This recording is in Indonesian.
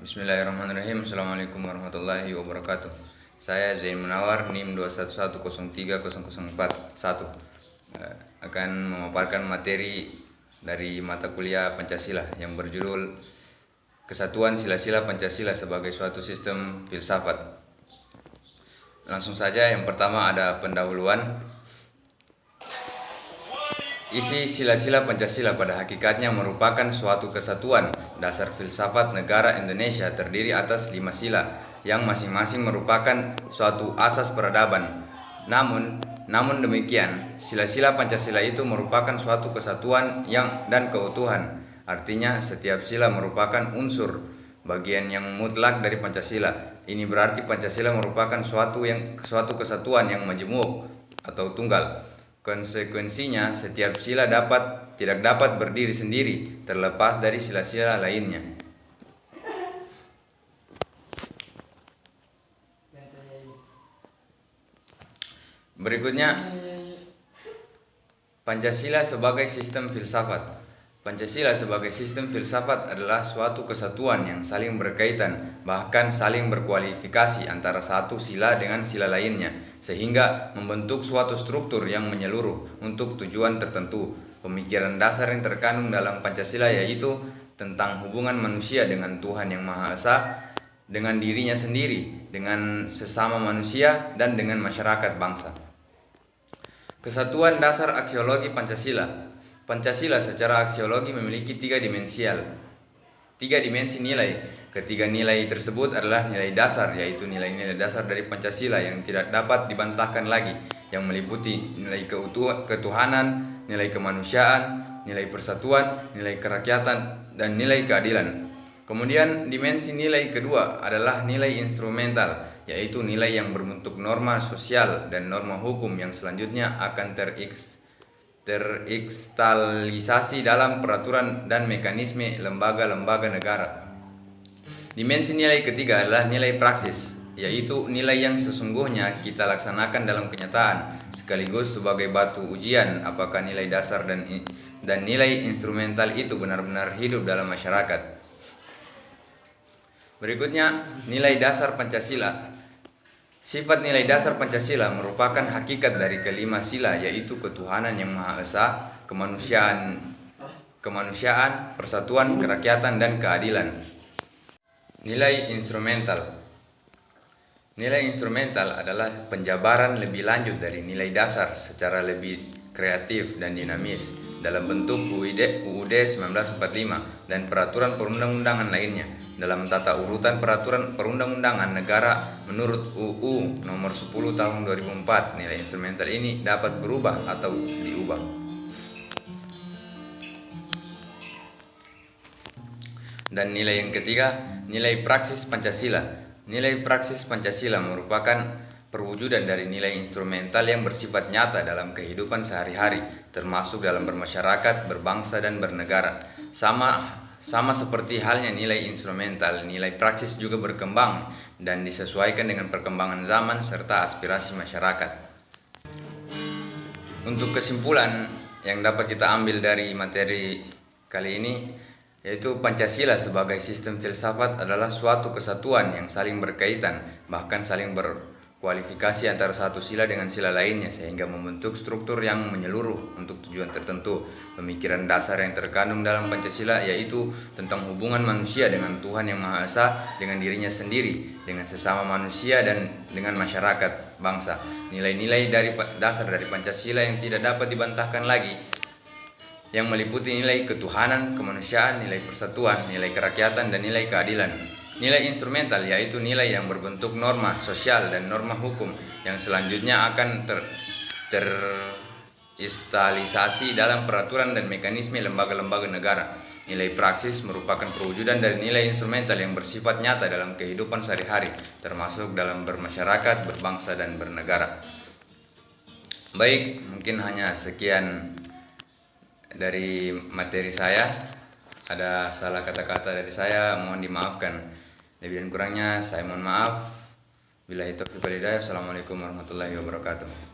Bismillahirrahmanirrahim. Assalamualaikum warahmatullahi wabarakatuh. Saya Zain Munawar, NIM 211030041, akan memaparkan materi dari mata kuliah Pancasila yang berjudul Kesatuan Sila-Sila Pancasila sebagai suatu sistem filsafat. Langsung saja, yang pertama ada pendahuluan. Isi sila-sila Pancasila pada hakikatnya merupakan suatu kesatuan dasar filsafat negara Indonesia terdiri atas 5 sila yang masing-masing merupakan suatu asas peradaban. Namun demikian, sila-sila Pancasila itu merupakan suatu kesatuan dan keutuhan. Artinya setiap sila merupakan unsur bagian yang mutlak dari Pancasila. Ini berarti Pancasila merupakan suatu kesatuan yang majemuk atau tunggal. Konsekuensinya, setiap sila tidak dapat berdiri sendiri terlepas dari sila-sila lainnya. Berikutnya, Pancasila sebagai sistem filsafat. Pancasila sebagai sistem filsafat adalah suatu kesatuan yang saling berkaitan, bahkan saling berkualifikasi antara satu sila dengan sila lainnya, sehingga membentuk suatu struktur yang menyeluruh untuk tujuan tertentu. Pemikiran dasar yang terkandung dalam Pancasila yaitu tentang hubungan manusia dengan Tuhan Yang Maha Esa, dengan dirinya sendiri, dengan sesama manusia, dan dengan masyarakat bangsa. Kesatuan dasar aksiologi Pancasila. Pancasila secara aksiologi memiliki tiga dimensi nilai. Ketiga nilai tersebut adalah nilai dasar, yaitu nilai-nilai dasar dari Pancasila yang tidak dapat dibantahkan lagi, yang meliputi nilai ketuhanan, nilai kemanusiaan, nilai persatuan, nilai kerakyatan, dan nilai keadilan. Kemudian dimensi nilai kedua adalah nilai instrumental, yaitu nilai yang berbentuk norma sosial dan norma hukum yang selanjutnya akan terikstalisasi dalam peraturan dan mekanisme lembaga-lembaga negara. Dimensi nilai ketiga adalah nilai praksis, yaitu nilai yang sesungguhnya kita laksanakan dalam kenyataan, sekaligus sebagai batu ujian apakah nilai dasar dan nilai instrumental itu benar-benar hidup dalam masyarakat. Berikutnya, nilai dasar Pancasila. Sifat nilai dasar Pancasila merupakan hakikat dari kelima sila, yaitu ketuhanan yang Maha Esa, kemanusiaan, persatuan, kerakyatan, dan keadilan. Nilai instrumental. Nilai instrumental adalah penjabaran lebih lanjut dari nilai dasar secara lebih kreatif dan dinamis dalam bentuk UUD 1945 dan peraturan perundang-undangan lainnya. Dalam tata urutan peraturan perundang-undangan negara menurut UU nomor 10 tahun 2004, nilai instrumental ini dapat berubah atau diubah. Dan nilai yang ketiga, nilai praksis Pancasila. Nilai praksis Pancasila merupakan perwujudan dari nilai instrumental yang bersifat nyata dalam kehidupan sehari-hari, termasuk dalam bermasyarakat, berbangsa, dan bernegara. Sama seperti halnya nilai instrumental, nilai praksis juga berkembang dan disesuaikan dengan perkembangan zaman serta aspirasi masyarakat. Untuk kesimpulan yang dapat kita ambil dari materi kali ini, yaitu Pancasila sebagai sistem filsafat adalah suatu kesatuan yang saling berkaitan, bahkan saling berkualifikasi antara satu sila dengan sila lainnya, sehingga membentuk struktur yang menyeluruh untuk tujuan tertentu. Pemikiran dasar yang terkandung dalam Pancasila yaitu tentang hubungan manusia dengan Tuhan Yang Maha Esa, dengan dirinya sendiri, dengan sesama manusia, dan dengan masyarakat bangsa. Nilai-nilai dasar dari Pancasila yang tidak dapat dibantahkan lagi, yang meliputi nilai ketuhanan, kemanusiaan, nilai persatuan, nilai kerakyatan, dan nilai keadilan. Nilai instrumental yaitu nilai yang berbentuk norma sosial dan norma hukum yang selanjutnya akan terkristalisasi dalam peraturan dan mekanisme lembaga-lembaga negara. Nilai praksis merupakan perwujudan dari nilai instrumental yang bersifat nyata dalam kehidupan sehari-hari, termasuk dalam bermasyarakat, berbangsa, dan bernegara. Baik, mungkin hanya sekian dari materi saya. Ada salah kata-kata dari saya, mohon dimaafkan. Lebih dan kurangnya saya mohon maaf. Billahi taufiq wal hidayah. Assalamualaikum warahmatullahi wabarakatuh.